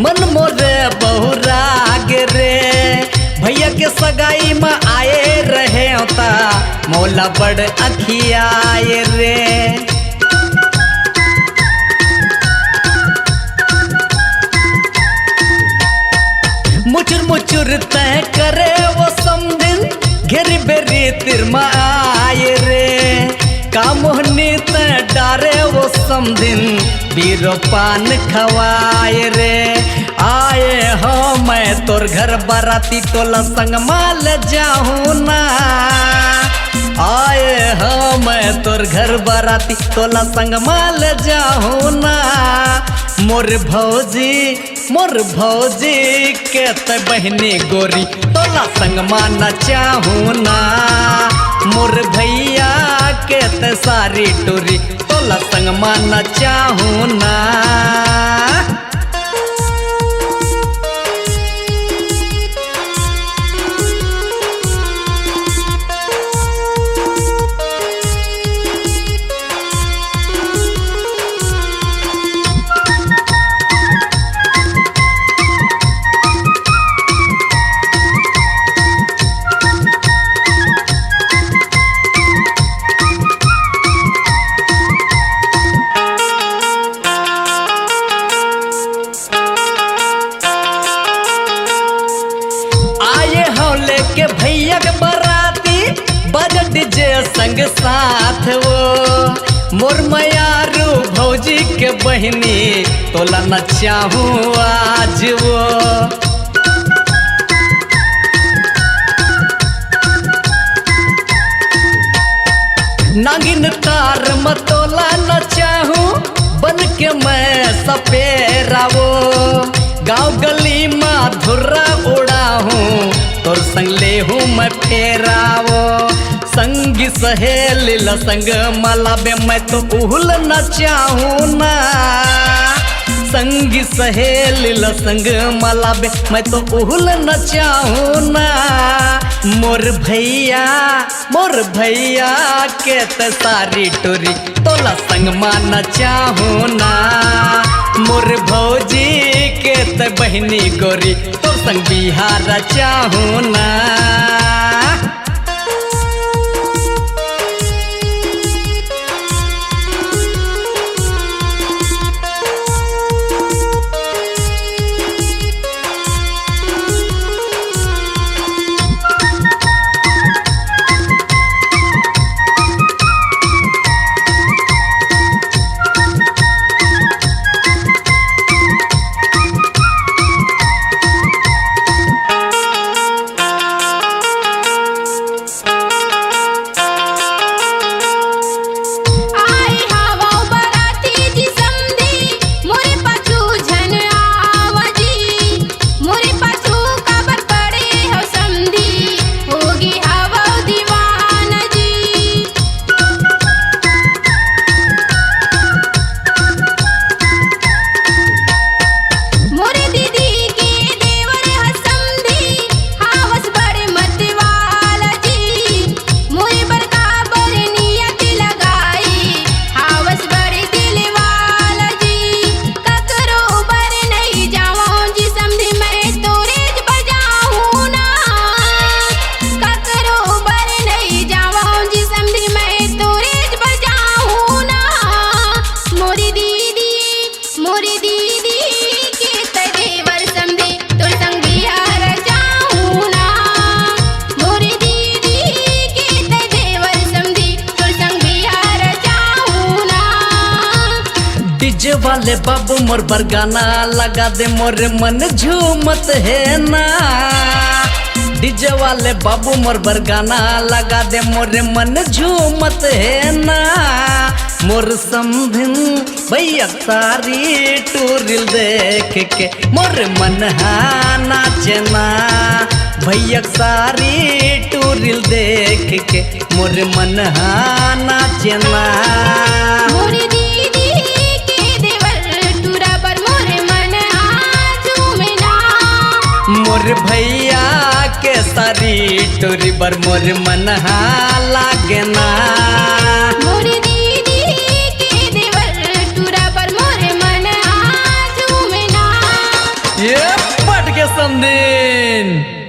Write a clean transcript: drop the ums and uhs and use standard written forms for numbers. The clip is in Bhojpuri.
मन मोरे बहुराग रे भैया के सगाई में आए रहे होता मौला बड़ अखियाए रे। मुचुर मुचुर तय करे वो समदिन घेरी बेरी तिरमा आए रे कामोहनी तय डारे वो समदिन बीरो पान खवाए रे। आए हो मैं तोर घर बाराती तोला संग माल जाऊँ ना आए हो मैं तोर घर बाराती तोला संग माल जाऊँ ना। मोर भौजी के त बहनी गोरी तोला संग माना चाहूँ ना। मोर भैया के त सारी टोरी तोला संग माना चाहूँ ना। के भैया के बराती बजट डीजे संग साथ वो मोर मयारू भौजी के बहनी तोला न चाहूँ आज वो। नागिन कार मतोला न चाहूँ बन के मैं सपेरा वो गाँव गली में धुर्रा उड़ा हूँ तोर संग ले हूँ मैं फेरावो। संगी सहेली ल संग माला बे मैं तो उहुल न चाहूँ ना। संगी सहेली ल संग माला बे मैं तो उहुल न चाहूँ ना। मोर भैया के त सारी टोरी तोला संग माना चाहूँ ना। मोर भौजी के त बहनी गोरी तो संग बिहार चाहूँ ना। वाले बाबू मोर बरगाना लगा दे मोर मन झूमत है ना। डीजे वाले बाबू मोर बरगाना लगा दे मोर मन झूमत है ना। मोर समधिन भैया सारी टूरिल देख के मोर मन हा नाचना। भैया सारी टूरिल देख के मोर मन हा नाचना। मोर भैया के सारी टोरी बर मोर मन हा लागना। मोर दीदी के देवर टूरा पर मोर मन हा झूमना। के समदिन।